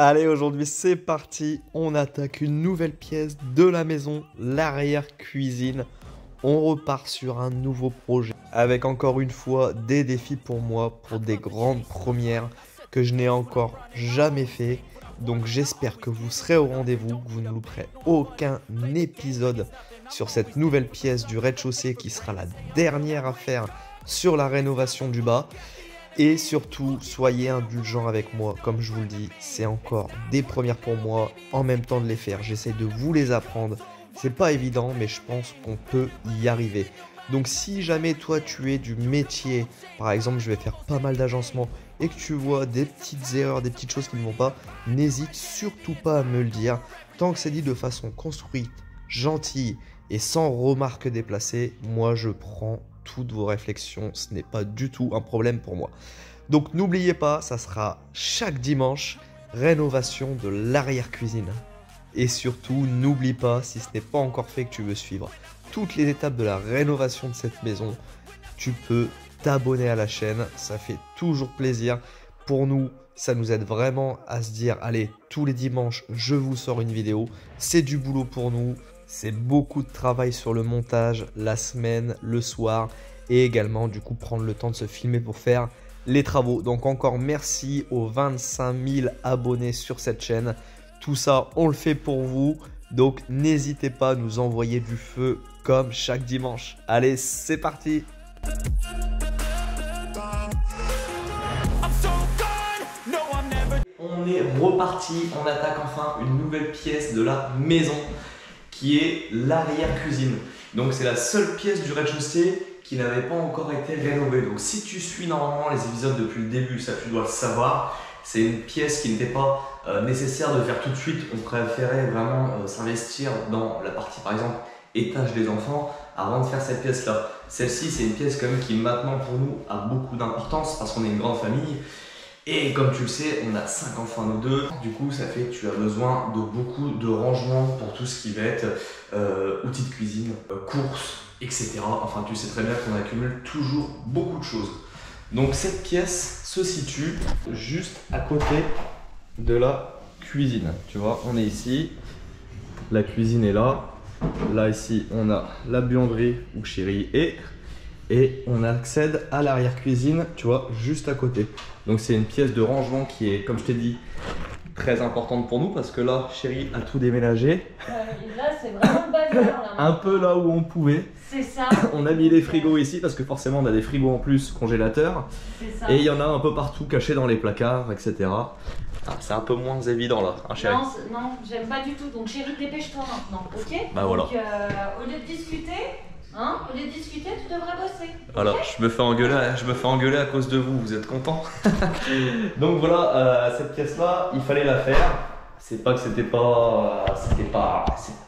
Allez, aujourd'hui c'est parti, on attaque une nouvelle pièce de la maison, l'arrière-cuisine. On repart sur un nouveau projet, avec encore une fois des défis pour moi, pour des grandes premières que je n'ai encore jamais fait. Donc j'espère que vous serez au rendez-vous, que vous ne louperez aucun épisode sur cette nouvelle pièce du rez-de-chaussée qui sera la dernière à faire sur la rénovation du bas. Et surtout, soyez indulgents avec moi, comme je vous le dis, c'est encore des premières pour moi, en même temps de les faire, j'essaie de vous les apprendre. C'est pas évident, mais je pense qu'on peut y arriver. Donc si jamais toi tu es du métier, par exemple je vais faire pas mal d'agencements, et que tu vois des petites erreurs, des petites choses qui ne vont pas, n'hésite surtout pas à me le dire. Tant que c'est dit de façon construite, gentille et sans remarques déplacées, moi je prends toutes vos réflexions, ce n'est pas du tout un problème pour moi. Donc n'oubliez pas, ça sera chaque dimanche, rénovation de l'arrière-cuisine. Et surtout, n'oublie pas, si ce n'est pas encore fait, que tu veux suivre toutes les étapes de la rénovation de cette maison, tu peux t'abonner à la chaîne, ça fait toujours plaisir. Pour nous, ça nous aide vraiment à se dire, allez, tous les dimanches, je vous sors une vidéo. C'est du boulot pour nous, c'est beaucoup de travail sur le montage, la semaine, le soir, et également, du coup, prendre le temps de se filmer pour faire les travaux. Donc encore merci aux 25 000 abonnés sur cette chaîne. Tout ça, on le fait pour vous. Donc n'hésitez pas à nous envoyer du feu comme chaque dimanche. Allez, c'est parti! On est reparti, on attaque enfin une nouvelle pièce de la maison qui est l'arrière-cuisine. Donc c'est la seule pièce du rez-de-chaussée qui n'avait pas encore été rénovée. Donc si tu suis normalement les épisodes depuis le début, ça tu dois le savoir. C'est une pièce qui n'était pas nécessaire de faire tout de suite. On préférait vraiment s'investir dans la partie par exemple étage des enfants avant de faire cette pièce là. Celle-ci c'est une pièce quand même qui maintenant pour nous a beaucoup d'importance parce qu'on est une grande famille. Et comme tu le sais, on a 5 enfants nous deux. Du coup, ça fait que tu as besoin de beaucoup de rangements pour tout ce qui va être outils de cuisine, courses, etc. Enfin, tu sais très bien qu'on accumule toujours beaucoup de choses. Donc cette pièce se situe juste à côté de la cuisine. Tu vois, on est ici, la cuisine est là. Là, ici, on a la buanderie où chérie est. Et on accède à l'arrière-cuisine, tu vois, juste à côté. Donc c'est une pièce de rangement qui est, comme je t'ai dit, très importante pour nous parce que là, chérie a tout déménagé. Là, c'est vraiment le bazar. Là, un peu là où on pouvait. C'est ça. On a mis les frigos ici parce que forcément on a des frigos en plus, congélateurs. C'est ça. Et il y en a un peu partout cachés dans les placards, etc. Ah, c'est un peu moins évident là, hein, chérie? Non, j'aime pas du tout. Donc chérie, dépêche-toi maintenant, ok? Bah voilà. Donc au lieu de discuter, tu devrais bosser. Voilà, Okay, je me fais engueuler à cause de vous, vous êtes contents? Donc voilà, cette pièce-là, il fallait la faire. C'est pas que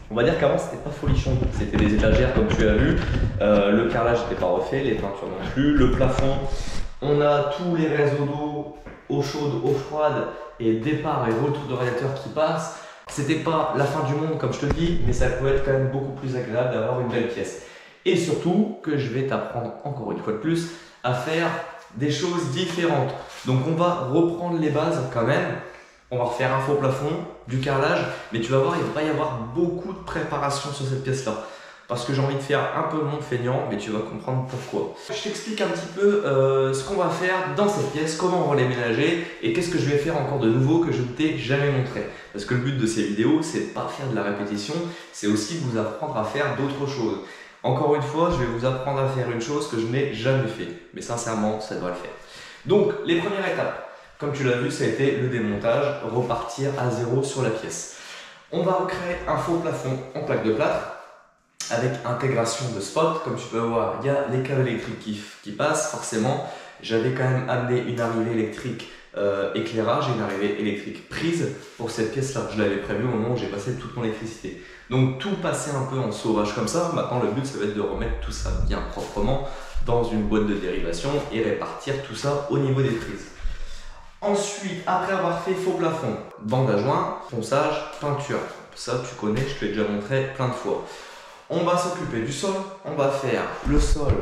on va dire qu'avant c'était pas folichon. C'était des étagères comme tu as vu. Le carrelage n'était pas refait, les peintures non plus. Le plafond, on a tous les réseaux d'eau, eau chaude, eau froide et départ et retour de radiateur qui passent. C'était pas la fin du monde comme je te le dis, mais ça peut être quand même beaucoup plus agréable d'avoir une belle pièce. Et surtout que je vais t'apprendre encore une fois de plus à faire des choses différentes. Donc on va reprendre les bases quand même. On va refaire un faux plafond, du carrelage, mais tu vas voir, il va pas y avoir beaucoup de préparation sur cette pièce-là. Parce que j'ai envie de faire un peu mon feignant, mais tu vas comprendre pourquoi. Je t'explique un petit peu ce qu'on va faire dans cette pièce, comment on va les ménager et qu'est-ce que je vais faire encore de nouveau que je ne t'ai jamais montré. Parce que le but de ces vidéos, c'est pas faire de la répétition, c'est aussi vous apprendre à faire d'autres choses. Encore une fois, je vais vous apprendre à faire une chose que je n'ai jamais fait. Mais sincèrement, ça doit le faire. Donc, les premières étapes, comme tu l'as vu, ça a été le démontage, repartir à zéro sur la pièce. On va recréer un faux plafond en plaque de plâtre avec intégration de spot. Comme tu peux voir, il y a les câbles électriques qui passent. Forcément, j'avais quand même amené une arrivée électrique éclairage et une arrivée électrique prise pour cette pièce-là. Je l'avais prévu au moment où j'ai passé toute mon électricité. Donc tout passer un peu en sauvage comme ça. Maintenant, le but, ça va être de remettre tout ça bien proprement dans une boîte de dérivation et répartir tout ça au niveau des prises. Ensuite, après avoir fait faux plafond, bande à joint, ponçage, peinture. Ça, tu connais, je te l'ai déjà montré plein de fois. On va s'occuper du sol. On va faire le sol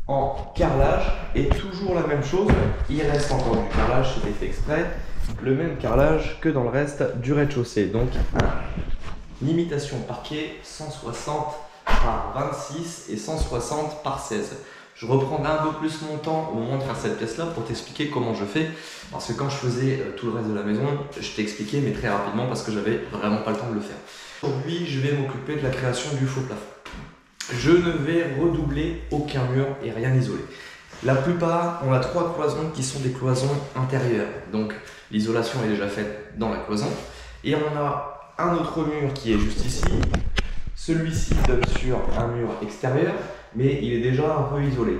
en carrelage et toujours la même chose. Il reste encore du carrelage, c'était fait exprès. le même carrelage que dans le reste du rez-de-chaussée. Donc, l'imitation parquet 160 par 26 et 160 par 16. Je reprendrai un peu plus mon temps au moment de faire cette pièce-là pour t'expliquer comment je fais. Parce que quand je faisais tout le reste de la maison, je t'ai expliqué, mais très rapidement parce que j'avais vraiment pas le temps de le faire. Aujourd'hui, je vais m'occuper de la création du faux plafond. Je ne vais redoubler aucun mur et rien isoler. La plupart, on a 3 cloisons qui sont des cloisons intérieures. Donc, l'isolation est déjà faite dans la cloison. Et on a un autre mur qui est juste ici. Celui-ci donne sur un mur extérieur, mais il est déjà un peu isolé.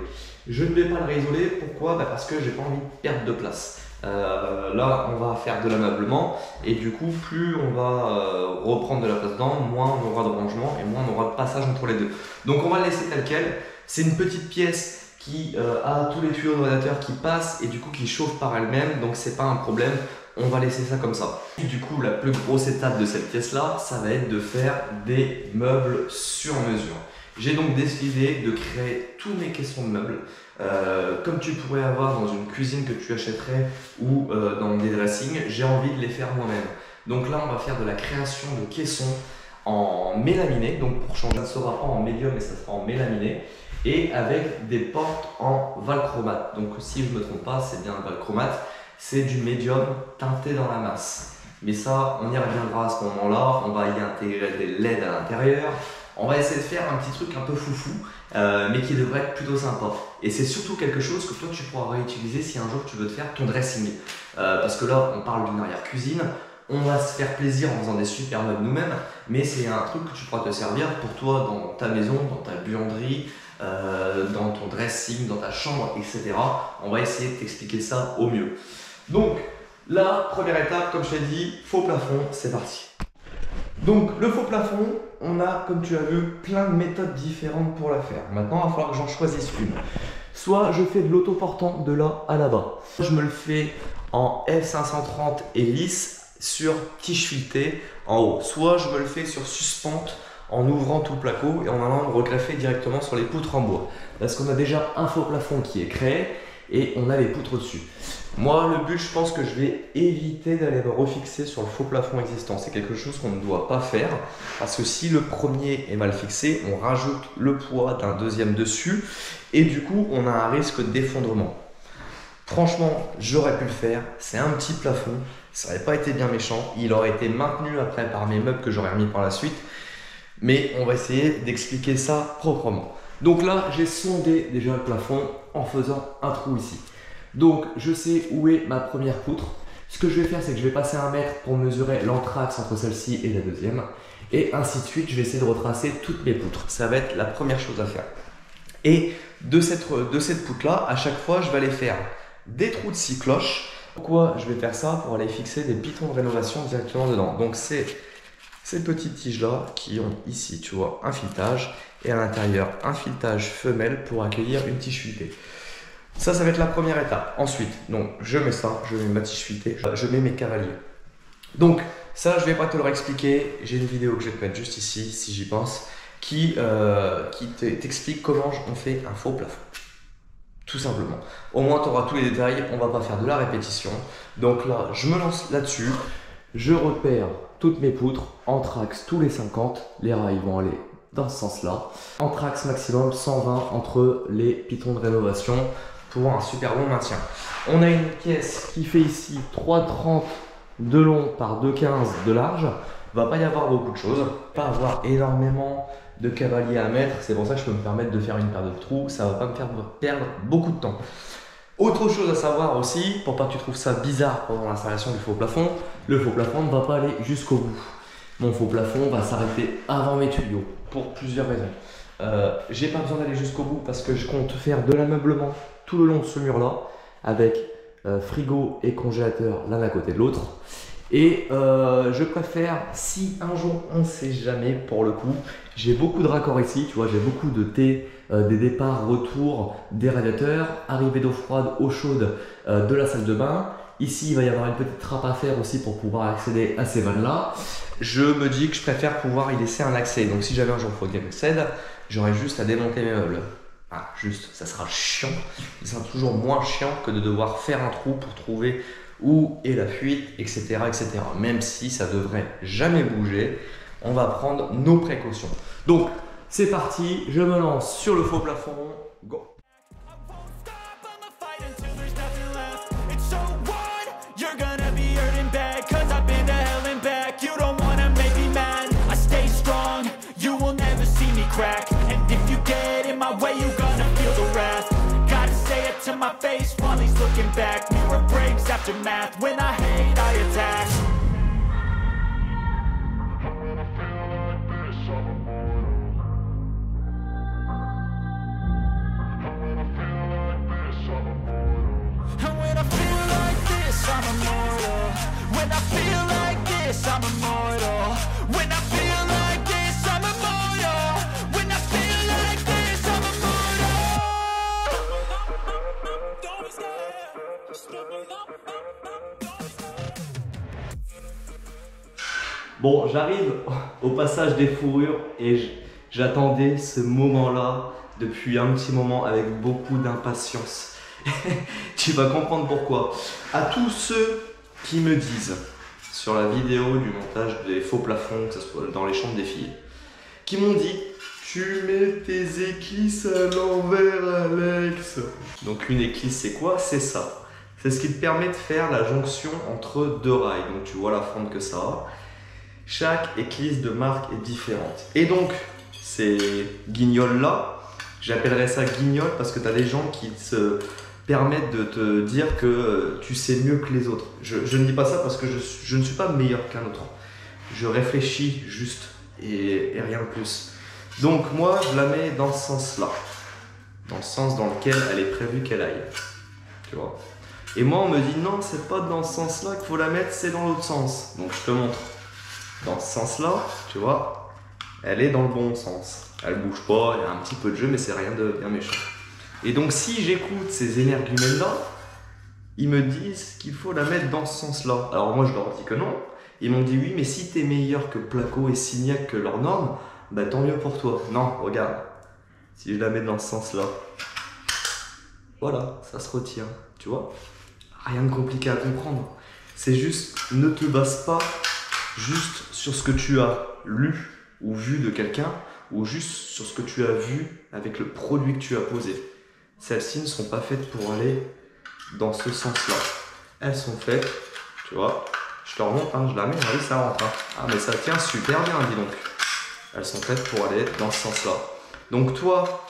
Je ne vais pas le réisoler, pourquoi? Parce que j'ai pas envie de perdre de place. Là, on va faire de l'ameublement et du coup, plus on va reprendre de la place dedans, moins on aura de rangement et moins on aura de passage entre les deux. Donc, on va le laisser tel quel. C'est une petite pièce qui a tous les tuyaux de radiateur qui passent et du coup qui chauffe par elle-même, donc c'est pas un problème. On va laisser ça comme ça. Du coup, la plus grosse étape de cette pièce-là, ça va être de faire des meubles sur mesure. J'ai donc décidé de créer tous mes caissons de meubles, comme tu pourrais avoir dans une cuisine que tu achèterais ou dans des dressings. J'ai envie de les faire moi-même. Donc là, on va faire de la création de caissons en mélaminé. Donc pour changer, ça ne sera pas en médium, mais ça sera en mélaminé. Et avec des portes en valchromate. Donc si je ne me trompe pas, c'est bien le valchromate. C'est du médium teinté dans la masse. Mais ça, on y reviendra à ce moment-là. On va y intégrer des LED à l'intérieur. On va essayer de faire un petit truc un peu foufou, mais qui devrait être plutôt sympa. Et c'est surtout quelque chose que toi, tu pourras réutiliser si un jour tu veux te faire ton dressing. Parce que là, on parle d'une arrière-cuisine. On va se faire plaisir en faisant des super meubles nous-mêmes. Mais c'est un truc que tu pourras te servir pour toi dans ta maison, dans ta buanderie, dans ton dressing, dans ta chambre, etc. On va essayer de t'expliquer ça au mieux. Donc, la première étape, comme je t'ai dit, faux plafond, c'est parti. Donc, le faux plafond, on a, comme tu as vu, plein de méthodes différentes pour la faire. Maintenant, il va falloir que j'en choisisse une. Soit je fais de l'autoportant de là à là-bas. Je me le fais en F530 et lisse sur tige filetée en haut. Soit je me le fais sur suspente en ouvrant tout le placo et en allant le regreffer directement sur les poutres en bois. Parce qu'on a déjà un faux plafond qui est créé et on a les poutres dessus. Moi, le but, je pense que je vais éviter d'aller me refixer sur le faux plafond existant. C'est quelque chose qu'on ne doit pas faire parce que si le premier est mal fixé, on rajoute le poids d'un deuxième dessus et du coup, on a un risque d'effondrement. Franchement, j'aurais pu le faire. C'est un petit plafond. Ça n'aurait pas été bien méchant. Il aurait été maintenu après par mes meubles que j'aurais remis par la suite. Mais on va essayer d'expliquer ça proprement. Donc là, j'ai sondé déjà le plafond en faisant un trou ici. Donc, je sais où est ma première poutre. Ce que je vais faire, c'est que je vais passer 1 mètre pour mesurer l'entraxe entre celle-ci et la deuxième. Et ainsi de suite, je vais essayer de retracer toutes mes poutres. Ça va être la première chose à faire. Et de cette poutre-là, à chaque fois, je vais aller faire des trous de 6 cloches. Pourquoi je vais faire ça? Pour aller fixer des pitons de rénovation directement dedans. Donc, c'est ces petites tiges-là qui ont ici, tu vois, un filetage. Et à l'intérieur, un filetage femelle pour accueillir une tige filetée. Ça va être la première étape. Ensuite, donc, je mets ça, je mets ma tige filetée, je mets mes cavaliers. Donc, ça, je ne vais pas te le réexpliquer. J'ai une vidéo que je vais te mettre juste ici, si j'y pense, qui t'explique comment on fait un faux plafond. Tout simplement. Au moins, tu auras tous les détails. On ne va pas faire de la répétition. Donc là, je me lance là-dessus. Je repère toutes mes poutres. Anthrax tous les 50. Les rails vont aller dans ce sens-là. Anthrax maximum 120 entre les pitons de rénovation pour un super bon maintien. On a une pièce qui fait ici 3,30 de long par 2,15 de large. Il ne va pas y avoir beaucoup de choses. Pas avoir énormément de cavaliers à mettre. C'est pour ça que je peux me permettre de faire une paire de trous. Ça ne va pas me faire perdre beaucoup de temps. Autre chose à savoir aussi, pour pas que tu trouves ça bizarre pendant l'installation du faux plafond, le faux plafond ne va pas aller jusqu'au bout. Mon faux plafond va s'arrêter avant mes tuyaux, pour plusieurs raisons. J'ai pas besoin d'aller jusqu'au bout parce que je compte faire de l'ameublement tout le long de ce mur-là, avec frigo et congélateur l'un à côté de l'autre. Et je préfère, si un jour, on ne sait jamais pour le coup, j'ai beaucoup de raccords ici, tu vois, j'ai beaucoup de T, des départs, retours, des radiateurs, arrivée d'eau froide, eau chaude de la salle de bain. Ici, il va y avoir une petite trappe à faire aussi pour pouvoir accéder à ces vannes-là. Je me dis que je préfère pouvoir y laisser un accès. Donc si jamais un jour il faut que j'accède, j'aurai juste à démonter mes meubles. Ah, juste, ça sera chiant. Ça sera toujours moins chiant que de devoir faire un trou pour trouver où est la fuite, etc., etc. Même si ça devrait jamais bouger, on va prendre nos précautions. Donc, c'est parti, je me lance sur le faux plafond. Go! And if you get in my way, you're gonna feel the wrath. Gotta say it to my face while he's looking back. Mirror breaks after math. When I hate, I attack. And when I feel like this, I'm immortal. When I feel like this, I'm immortal. When I feel like this, I'm immortal. When I feel like this, I'm immortal. Don't be scared. Bon, j'arrive au passage des fourrures et j'attendais ce moment-là depuis un petit moment avec beaucoup d'impatience. Tu vas comprendre pourquoi. À tous ceux qui me disent sur la vidéo du montage des faux plafonds, que ce soit dans les chambres des filles, qui m'ont dit tu mets tes éclisses à l'envers, Alex. Donc une éclisse c'est quoi? C'est ça. C'est ce qui te permet de faire la jonction entre deux rails. Donc tu vois la forme que ça a. Chaque éclisse de marque est différente. Et donc ces guignols là, j'appellerais ça guignol parce que tu as des gens qui se permettent de te dire que tu sais mieux que les autres. Je ne dis pas ça parce que je ne suis pas meilleur qu'un autre. Je réfléchis juste et rien de plus. Donc moi, je la mets dans ce sens-là. Dans le sens dans lequel elle est prévue qu'elle aille. Tu vois. Et moi, on me dit non, c'est pas dans ce sens-là qu'il faut la mettre, c'est dans l'autre sens. Donc je te montre. Dans ce sens-là, tu vois, elle est dans le bon sens. Elle bouge pas, il y a un petit peu de jeu, mais c'est rien de bien méchant. Et donc si j'écoute ces énergumènes-là, ils me disent qu'il faut la mettre dans ce sens-là. Alors moi je leur dis que non. Ils m'ont dit oui, mais si t'es meilleur que Placo et Signac que leurs normes, bah tant mieux pour toi. Non, regarde, si je la mets dans ce sens-là, voilà, ça se retient, tu vois. Rien de compliqué à comprendre. C'est juste, ne te base pas juste sur ce que tu as lu ou vu de quelqu'un, ou juste sur ce que tu as vu avec le produit que tu as posé. Celles-ci ne sont pas faites pour aller dans ce sens-là. Elles sont faites, tu vois, je te remonte, hein, je la mets, ah oui, ça rentre. Hein. Ah mais ça tient super bien, dis donc. Elles sont faites pour aller dans ce sens-là. Donc toi,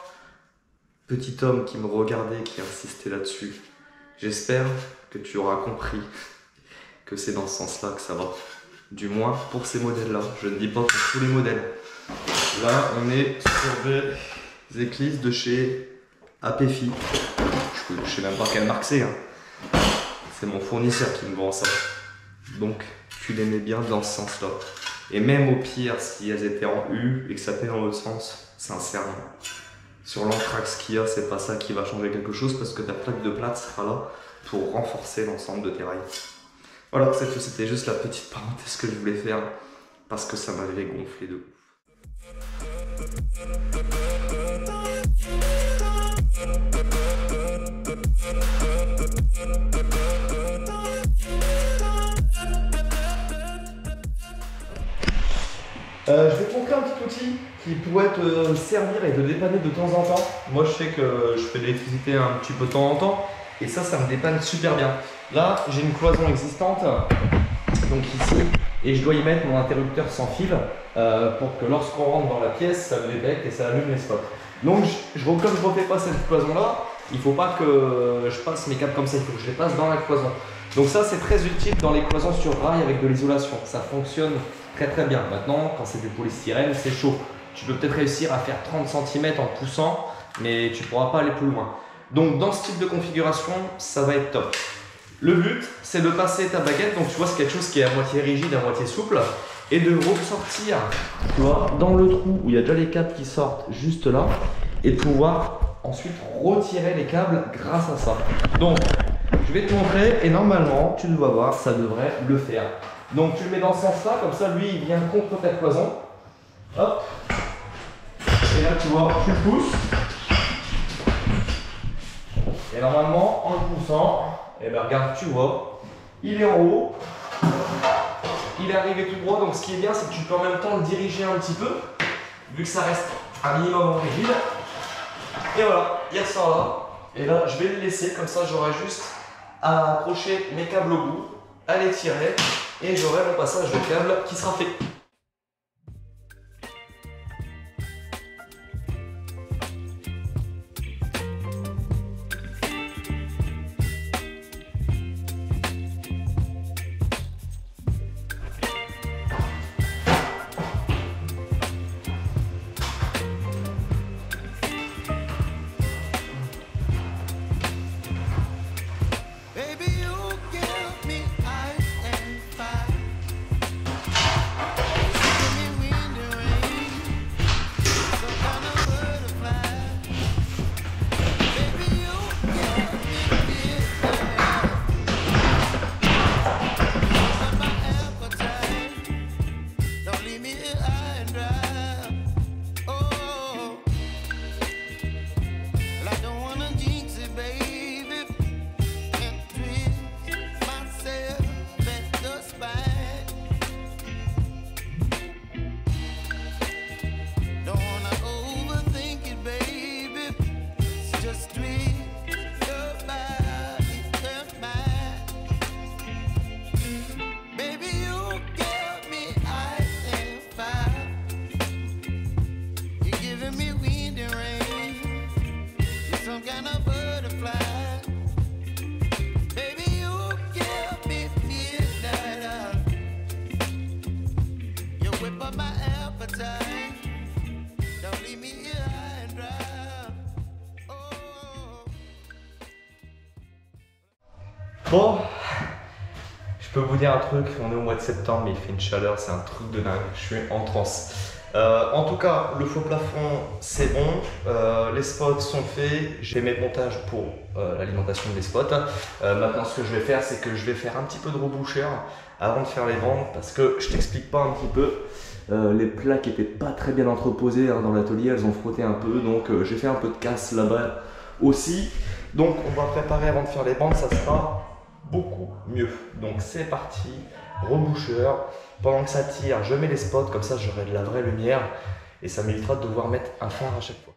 petit homme qui me regardait, qui insistait là-dessus, j'espère que tu auras compris que c'est dans ce sens-là que ça va. Du moins pour ces modèles-là. Je ne dis pas pour tous les modèles. Là, on est sur des éclisses de chez APFI. Je ne sais même pas quelle marque c'est. Hein. C'est mon fournisseur qui me vend ça. Donc, tu les mets bien dans ce sens-là. Et même au pire, si elles étaient en U et que ça fait dans l'autre sens, sincèrement, sur l'anthrax qu'il y a, c'est pas ça qui va changer quelque chose parce que ta plaque de plate sera là pour renforcer l'ensemble de tes rails. Voilà, c'était juste la petite parenthèse que je voulais faire parce que ça m'avait gonflé de ouf. Je vais te montrer un petit outil qui pourrait te servir et te dépanner de temps en temps. Moi je sais que je fais de l'électricité un petit peu de temps en temps et ça me dépanne super bien. Là j'ai une cloison existante, donc ici, et je dois y mettre mon interrupteur sans fil pour que lorsqu'on rentre dans la pièce, ça me détecte et ça allume les spots. Donc comme je ne refais pas cette cloison là, il ne faut pas que je passe mes câbles comme ça, il faut que je les passe dans la cloison. Donc ça c'est très utile dans les cloisons sur rail avec de l'isolation, ça fonctionne très bien. Maintenant quand c'est du polystyrène c'est chaud, tu peux peut-être réussir à faire 30 cm en poussant mais tu ne pourras pas aller plus loin. Donc dans ce type de configuration ça va être top. Le but c'est de passer ta baguette, donc tu vois c'est quelque chose qui est à moitié rigide, à moitié souple, et de ressortir, tu vois, dans le trou où il y a déjà les câbles qui sortent juste là, et de pouvoir ensuite retirer les câbles grâce à ça. Donc je vais te montrer et normalement tu vas voir, ça devrait le faire. Donc tu le mets dans ce sens là, comme ça lui il vient contre ta cloison. Hop. Et là tu vois, tu le pousses. Et normalement en le poussant, et ben regarde, tu vois, il est en haut, il est arrivé tout droit, donc ce qui est bien, c'est que tu peux en même temps le diriger un petit peu, vu que ça reste un minimum rigide. Et voilà, il ressort là. Et là, je vais le laisser, comme ça j'aurai juste à accrocher mes câbles au bout, à les tirer, et j'aurai mon passage de câble qui sera fait. Bon, je peux vous dire un truc, on est au mois de septembre, mais il fait une chaleur, c'est un truc de dingue, je suis en transe. En tout cas, le faux plafond, c'est bon, les spots sont faits, j'ai mes montages pour l'alimentation des spots. Maintenant, ce que je vais faire, c'est que je vais faire un petit peu de reboucheur avant de faire les bandes, parce que je t'explique pas un petit peu. Les plaques n'étaient pas très bien entreposées dans l'atelier, elles ont frotté un peu, donc j'ai fait un peu de casse là-bas aussi. Donc on va préparer avant de faire les bandes, ça sera beaucoup mieux. Donc c'est parti, reboucheur. Pendant que ça tire, je mets les spots, comme ça j'aurai de la vraie lumière et ça m'évitera de devoir mettre un phare à chaque fois.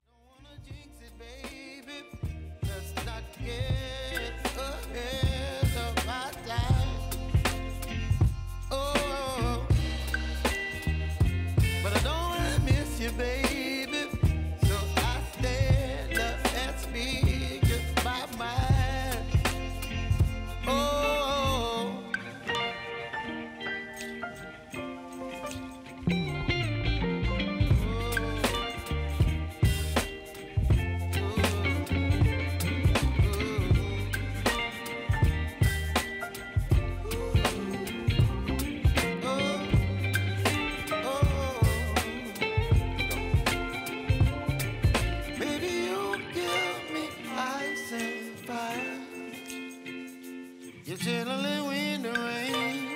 You're chilling in the rain.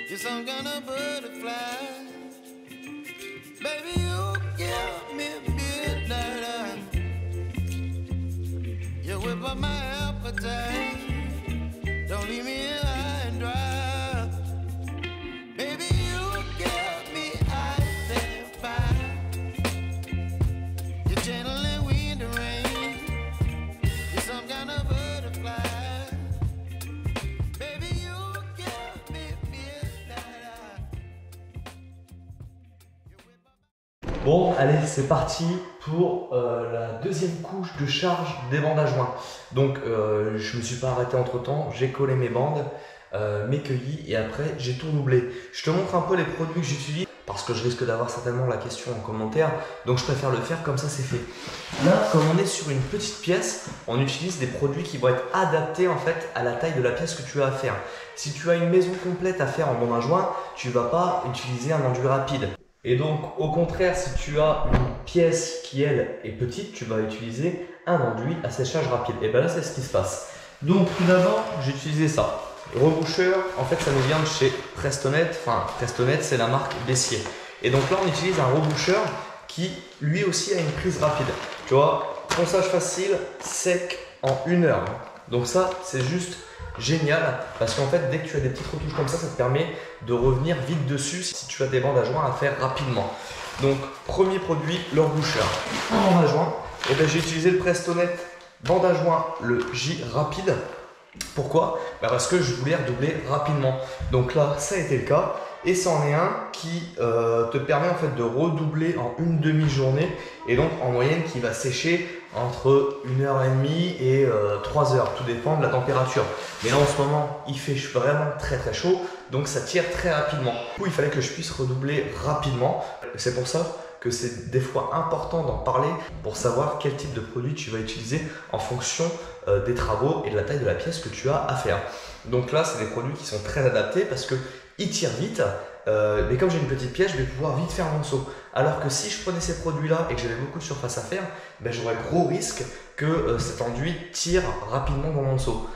You're some kind of butterfly. Baby, you give me midnight. You whip up my appetite. Don't leave me here high and dry. Baby, you give me ice and fire. You're channeling wind and rain. You're some kind of butterfly. Bon, allez, c'est parti pour la deuxième couche de charge des bandes à joint. Donc, je me suis pas arrêté entre temps, j'ai collé mes bandes, mes cueillis et après j'ai tout doublé. Je te montre un peu les produits que j'utilise parce que je risque d'avoir certainement la question en commentaire, donc je préfère le faire comme ça, c'est fait. Là, comme on est sur une petite pièce, on utilise des produits qui vont être adaptés en fait à la taille de la pièce que tu as à faire. Si tu as une maison complète à faire en bande à joint, tu ne vas pas utiliser un enduit rapide. Et donc, au contraire, si tu as une pièce qui, elle, est petite, tu vas utiliser un enduit à séchage rapide. Et bien là, c'est ce qui se passe. Donc, tout d'abord, j'ai utilisé ça. Reboucheur, en fait, ça nous vient de chez Prestonet. Enfin, Prestonet, c'est la marque Bessier. Et donc là, on utilise un reboucheur qui, lui aussi, a une prise rapide. Tu vois, ponçage facile, sec en 1 heure. Donc ça, c'est juste génial parce qu'en fait, dès que tu as des petites retouches comme ça te permet de revenir vite dessus si tu as des bandes à joint à faire rapidement. Donc, premier produit, le reboucheur. En bande à joint, et ben, j'ai utilisé le Prestonet bande à joint, le J rapide. Pourquoi? Parce que je voulais redoubler rapidement. Donc là, ça a été le cas. Et c'en est un qui te permet en fait de redoubler en une demi-journée. Et donc en moyenne qui va sécher entre 1h30 et 3 heures. Tout dépend de la température. Mais là en ce moment, il fait vraiment très très chaud. Donc ça tire très rapidement. Du coup, il fallait que je puisse redoubler rapidement. C'est pour ça que c'est des fois important d'en parler pour savoir quel type de produit tu vas utiliser en fonction des travaux et de la taille de la pièce que tu as à faire. Donc là, c'est des produits qui sont très adaptés parce qu'ils tirent vite, mais comme j'ai une petite pièce, je vais pouvoir vite faire mon seau. Alors que si je prenais ces produits-là et que j'avais beaucoup de surface à faire, ben, j'aurais gros risque que cet enduit tire rapidement dans mon seau.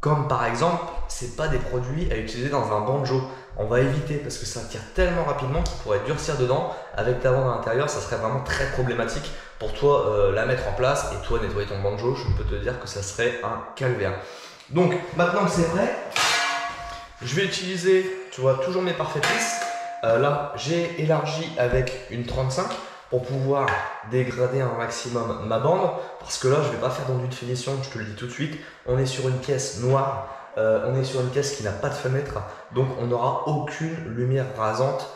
Comme par exemple, c'est pas des produits à utiliser dans un banjo. On va éviter parce que ça tire tellement rapidement qu'il pourrait durcir dedans. Avec ta bande à l'intérieur, ça serait vraiment très problématique pour toi la mettre en place et toi nettoyer ton banjo. Je peux te dire que ça serait un calvaire. Donc maintenant que c'est prêt, je vais utiliser, tu vois, toujours mes parfaits lisses. Là, j'ai élargi avec une 35 pour pouvoir dégrader un maximum ma bande. Parce que là, je ne vais pas faire d'enduit de finition, je te le dis tout de suite. On est sur une pièce noire. On est sur une pièce qui n'a pas de fenêtre, donc on n'aura aucune lumière rasante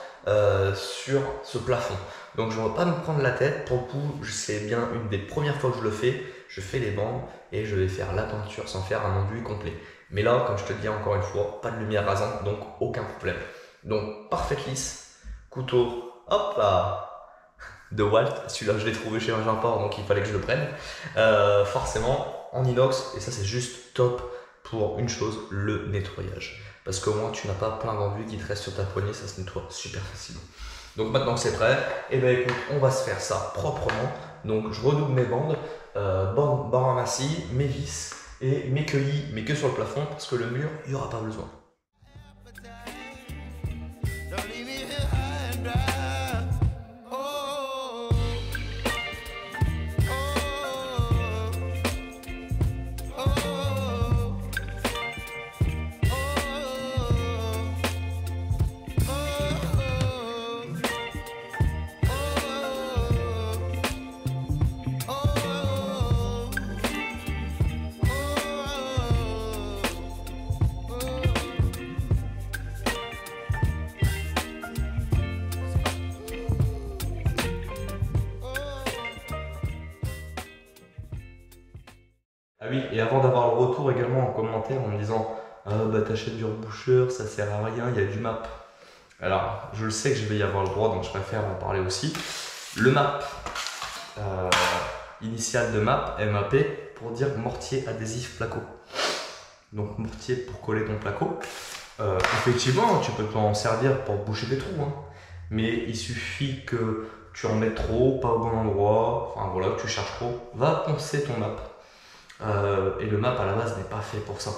sur ce plafond. Donc je ne vais pas me prendre la tête. Pour le coup, c'est bien une des premières fois que je le fais. Je fais les bandes et je vais faire la peinture sans faire un enduit complet. Mais là, comme je te dis encore une fois, pas de lumière rasante, donc aucun problème. Donc parfaite lisse, couteau, hop là, de Walt. Celui-là, je l'ai trouvé chez un import, donc il fallait que je le prenne. Forcément en inox, et ça c'est juste top. Pour une chose, le nettoyage. Parce qu'au moins tu n'as pas plein d'enduits qui te restent sur ta poignée, ça se nettoie super facilement. Donc maintenant que c'est prêt, et ben écoute, on va se faire ça proprement. Donc je redouble mes bandes, bandes à massy, mes vis et mes cueillis, mais que sur le plafond parce que le mur, il n'y aura pas besoin. Ah oui, et avant d'avoir le retour également en commentaire en me disant « Ah bah t'achètes du reboucheur, ça sert à rien, il y a du MAP ». Alors, je le sais que je vais y avoir le droit, donc je préfère en parler aussi. Le MAP, initial de MAP, MAP, pour dire mortier adhésif placo. Donc mortier pour coller ton placo. Effectivement, tu peux t'en servir pour boucher des trous, hein. Mais il suffit que tu en mettes trop, pas au bon endroit, enfin voilà, que tu cherches trop, va poncer ton MAP. Et le MAP à la base n'est pas fait pour ça.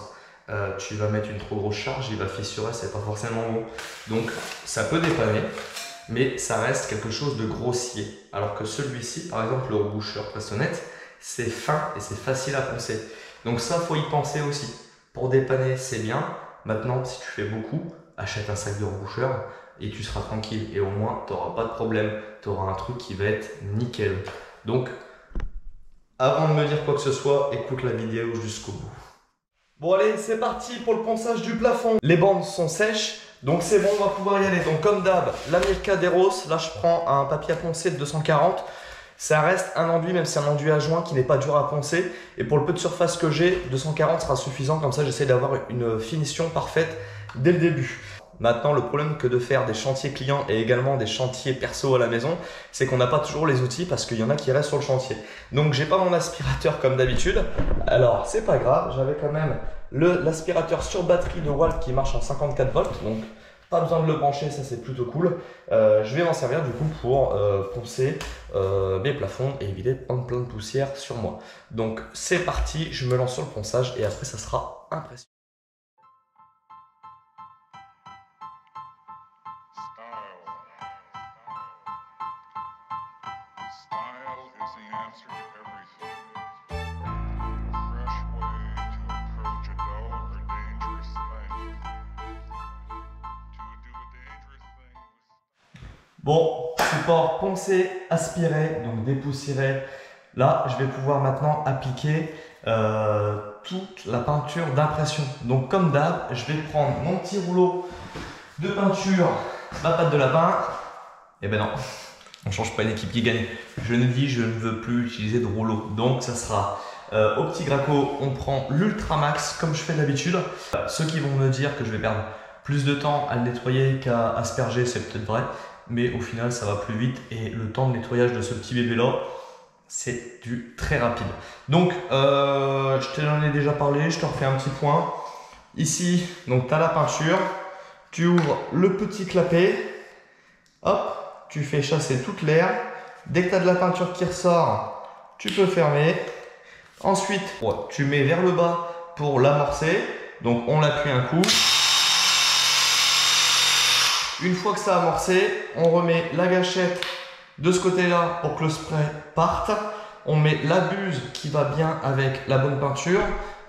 Tu vas mettre une trop grosse charge, il va fissurer, c'est pas forcément bon. Donc ça peut dépanner, mais ça reste quelque chose de grossier. Alors que celui-ci, par exemple le reboucheur Prestonet, c'est fin et c'est facile à poncer. Donc ça, faut y penser aussi. Pour dépanner, c'est bien. Maintenant, si tu fais beaucoup, achète un sac de reboucheur et tu seras tranquille. Et au moins, tu n'auras pas de problème. Tu auras un truc qui va être nickel. Donc, avant de me dire quoi que ce soit, écoute la vidéo jusqu'au bout. Bon allez, c'est parti pour le ponçage du plafond. Les bandes sont sèches, donc c'est bon, on va pouvoir y aller. Donc comme d'hab, la Milka d'Eros, là je prends un papier à poncer de 240. Ça reste un enduit, même si c'est un enduit à joint qui n'est pas dur à poncer. Et pour le peu de surface que j'ai, 240 sera suffisant. Comme ça, j'essaie d'avoir une finition parfaite dès le début. Maintenant, le problème que de faire des chantiers clients et également des chantiers perso à la maison, c'est qu'on n'a pas toujours les outils parce qu'il y en a qui restent sur le chantier. Donc, j'ai pas mon aspirateur comme d'habitude. Alors, c'est pas grave, j'avais quand même l'aspirateur sur batterie de Walt qui marche en 54 volts. Donc, pas besoin de le brancher, ça c'est plutôt cool. Je vais m'en servir du coup pour poncer mes plafonds et éviter de prendre plein de poussière sur moi. Donc, c'est parti, je me lance sur le ponçage et après, ça sera impressionnant. Fresh way to approach a dough or Bon, support poncé, aspiré, donc dépoussiéré. Là, je vais pouvoir maintenant appliquer toute la peinture d'impression. Donc comme d'hab, je vais prendre mon petit rouleau de peinture, ma pâte de lapin. Et ben non, on ne change pas une équipe qui gagne. Je ne dis, je ne veux plus utiliser de rouleau. Donc ça sera au petit Graco, on prend l'Ultramax comme je fais d'habitude. Ceux qui vont me dire que je vais perdre plus de temps à le nettoyer qu'à asperger, c'est peut-être vrai. Mais au final, ça va plus vite et le temps de nettoyage de ce petit bébé-là, c'est du très rapide. Donc, je t'en ai déjà parlé, je te refais un petit point. Ici, donc tu as la peinture, tu ouvres le petit clapet, hop, tu fais chasser toute l'air. Dès que tu as de la peinture qui ressort, tu peux fermer. Ensuite, tu mets vers le bas pour l'amorcer. Donc, on l'appuie un coup. Une fois que ça a amorcé, on remet la gâchette de ce côté-là pour que le spray parte. On met la buse qui va bien avec la bonne peinture.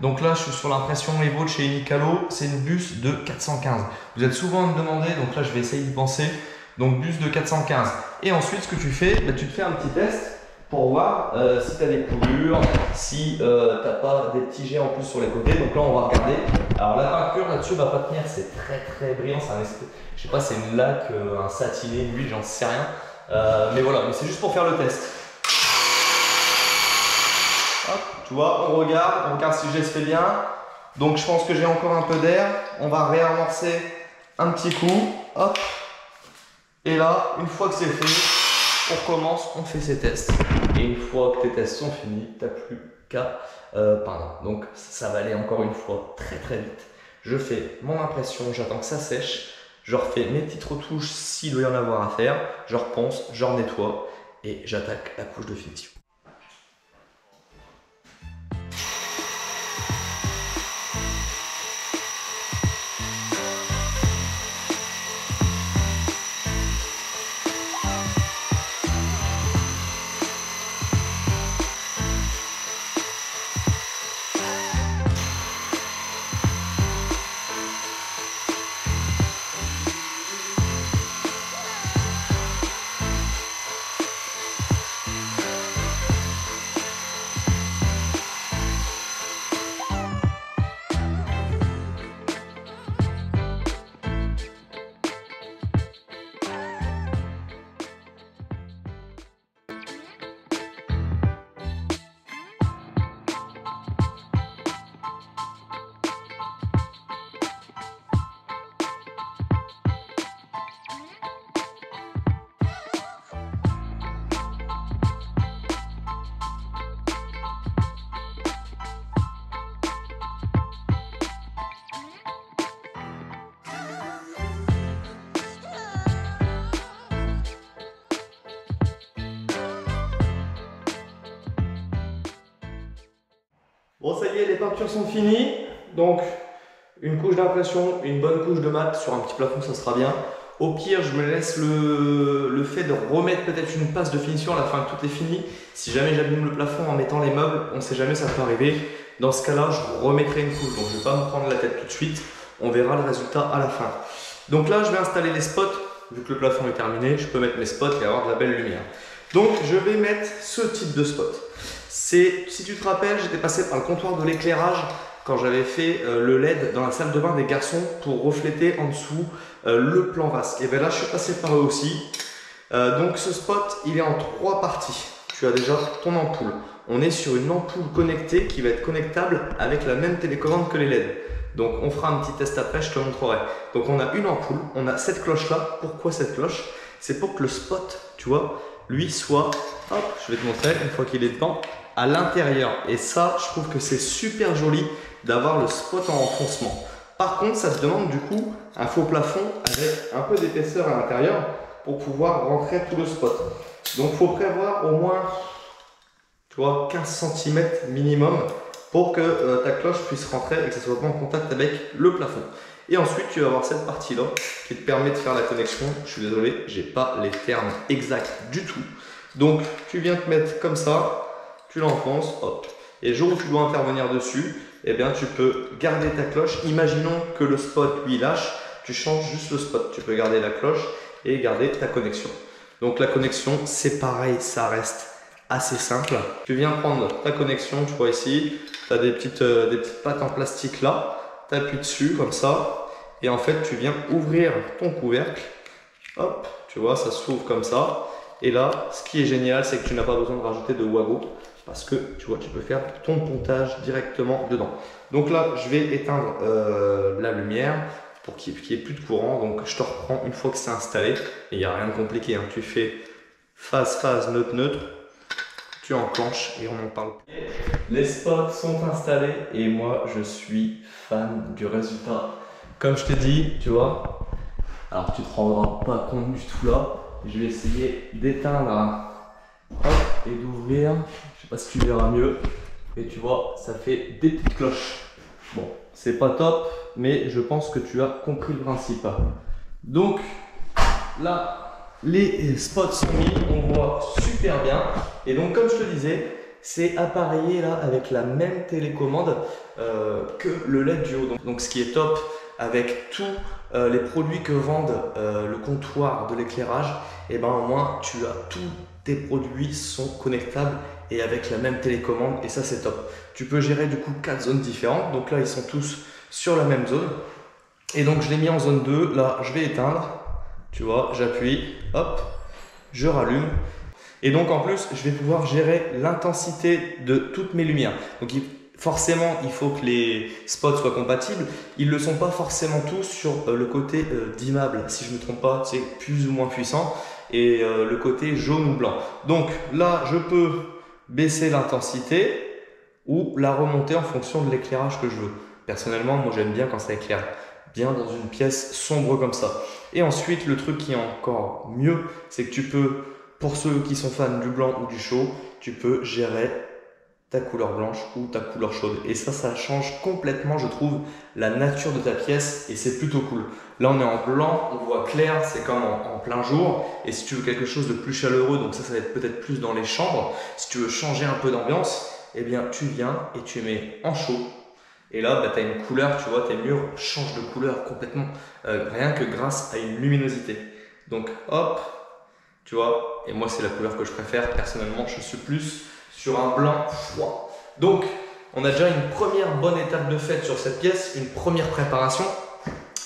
Donc là, je suis sur l'impression Evo de chez Unicalo. C'est une buse de 415. Vous êtes souvent à me demander, donc là, je vais essayer d'y penser. Donc buse de 415. Et ensuite, ce que tu fais, tu te fais un petit test pour voir si tu as des coulures, si tu n'as pas des petits jets en plus sur les côtés. Donc là, on va regarder. Alors la peinture là-dessus va pas tenir, c'est très brillant. C'est un espèce, je sais pas, c'est une laque, un satiné, une huile, j'en sais rien. Mais voilà, mais c'est juste pour faire le test. Hop, tu vois, on regarde si je se fait bien. Donc je pense que j'ai encore un peu d'air. On va réamorcer un petit coup. Hop. Et là, une fois que c'est fait, on recommence, on fait ses tests. Et une fois que tes tests sont finis, tu n'as plus qu'à peindre. Donc ça va aller encore une fois très vite. Je fais mon impression, j'attends que ça sèche. Je refais mes petites retouches s'il doit y en avoir à faire. Je reponce, je nettoie et j'attaque la couche de finition. Bon, ça y est, les peintures sont finies. Donc, une couche d'impression, une bonne couche de mat sur un petit plafond, ça sera bien. Au pire, je me laisse le fait de remettre peut-être une passe de finition à la fin que tout est fini. Si jamais j'abîme le plafond en mettant les meubles, on ne sait jamais, ça peut arriver. Dans ce cas-là, je remettrai une couche. Donc, je ne vais pas me prendre la tête tout de suite. On verra le résultat à la fin. Donc là, je vais installer les spots. Vu que le plafond est terminé, je peux mettre mes spots et avoir de la belle lumière. Donc, je vais mettre ce type de spot. Si tu te rappelles, j'étais passé par le comptoir de l'éclairage quand j'avais fait le LED dans la salle de bain des garçons pour refléter en dessous le plan vasque. Et bien là, je suis passé par eux aussi. Donc ce spot, il est en 3 parties. Tu as déjà ton ampoule. On est sur une ampoule connectée qui va être connectable avec la même télécommande que les LED. Donc on fera un petit test après, je te montrerai. Donc on a une ampoule, on a cette cloche là. Pourquoi cette cloche? C'est pour que le spot, tu vois, lui soit, hop, je vais te montrer une fois qu'il est dedans, à l'intérieur. Et ça, je trouve que c'est super joli d'avoir le spot en renfoncement. Par contre, ça te demande du coup un faux plafond avec un peu d'épaisseur à l'intérieur pour pouvoir rentrer tout le spot. Donc il faut prévoir au moins, tu vois, 15 cm minimum pour que ta cloche puisse rentrer et que ça soit pas en contact avec le plafond. Et ensuite, tu vas avoir cette partie-là qui te permet de faire la connexion. Je suis désolé, j'ai pas les termes exacts du tout. Donc, tu viens te mettre comme ça, tu l'enfonces, hop. Et le jour où tu dois intervenir dessus, eh bien, tu peux garder ta cloche. Imaginons que le spot, lui, lâche. Tu changes juste le spot. Tu peux garder la cloche et garder ta connexion. Donc la connexion, c'est pareil, ça reste assez simple. Tu viens prendre ta connexion, tu vois ici, tu as des petites pattes en plastique là, tu appuies dessus comme ça et en fait tu viens ouvrir ton couvercle. Hop, tu vois, ça s'ouvre comme ça. Et là, ce qui est génial, c'est que tu n'as pas besoin de rajouter de wago parce que tu vois, tu peux faire ton pontage directement dedans. Donc là, je vais éteindre la lumière pour qu'il n'y ait plus de courant. Donc je te reprends une fois que c'est installé. Et il n'y a rien de compliqué, hein. Tu fais phase, neutre, neutre. Tu enclenches et on en parle. Les spots sont installés et moi, je suis fan du résultat. Comme je t'ai dit, tu vois, alors tu ne te rendras pas compte du tout là. Je vais essayer d'éteindre et d'ouvrir. Je sais pas si tu verras mieux. Et tu vois, ça fait des petites cloches. Bon, c'est pas top, mais je pense que tu as compris le principe. Donc là, les spots sont mis, on voit super bien. Et donc, comme je te disais, c'est appareillé là avec la même télécommande que le LED du haut. Donc ce qui est top avec tous les produits que vendent le comptoir de l'éclairage, et ben au moins tu as tous tes produits sont connectables et avec la même télécommande, et ça c'est top. Tu peux gérer du coup 4 zones différentes, donc là ils sont tous sur la même zone. Et donc je l'ai mis en zone 2, là je vais éteindre, tu vois, j'appuie, hop, je rallume. Et donc en plus je vais pouvoir gérer l'intensité de toutes mes lumières. Donc forcément, il faut que les spots soient compatibles. Ils ne le sont pas forcément tous sur le côté dimmable, si je ne me trompe pas, c'est plus ou moins puissant, et le côté jaune ou blanc. Donc là, je peux baisser l'intensité ou la remonter en fonction de l'éclairage que je veux. Personnellement, moi j'aime bien quand ça éclaire bien dans une pièce sombre comme ça. Et ensuite, le truc qui est encore mieux, c'est que tu peux, pour ceux qui sont fans du blanc ou du chaud, tu peux gérer ta couleur blanche ou ta couleur chaude. Et ça change complètement, je trouve, la nature de ta pièce et c'est plutôt cool. Là, on est en blanc, on voit clair, c'est comme en plein jour. Et si tu veux quelque chose de plus chaleureux, donc ça va être peut-être plus dans les chambres. Si tu veux changer un peu d'ambiance, eh bien, tu viens et tu mets en chaud. Et là, tu as une couleur, tu vois, tes murs changent de couleur complètement, rien que grâce à une luminosité. Donc, hop, tu vois, et moi, c'est la couleur que je préfère. Personnellement, je suis plus sur un blanc froid. Donc, on a déjà une première bonne étape de fait sur cette pièce, une première préparation.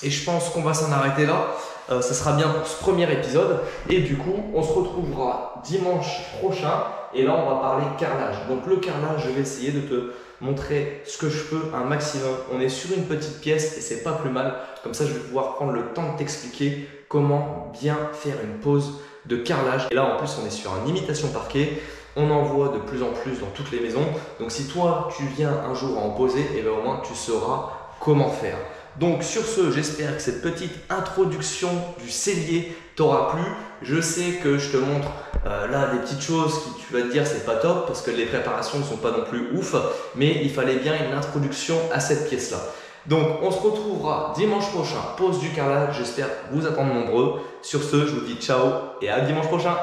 Et je pense qu'on va s'en arrêter là. Ça sera bien pour ce premier épisode. Et du coup, on se retrouvera dimanche prochain. Et là, on va parler carrelage. Donc, le carrelage, je vais essayer de te montrer ce que je peux un maximum. On est sur une petite pièce et c'est pas plus mal. Comme ça, je vais pouvoir prendre le temps de t'expliquer comment bien faire une pose de carrelage. Et là, en plus, on est sur une imitation parquet. On en voit de plus en plus dans toutes les maisons. Donc si toi, tu viens un jour à en poser, et bien au moins tu sauras comment faire. Donc sur ce, j'espère que cette petite introduction du cellier t'aura plu. Je sais que je te montre là des petites choses qui tu vas te dire c'est pas top parce que les préparations ne sont pas non plus ouf. Mais il fallait bien une introduction à cette pièce-là. Donc on se retrouvera dimanche prochain, pose du carrelage. J'espère vous attendre nombreux. Sur ce, je vous dis ciao et à dimanche prochain.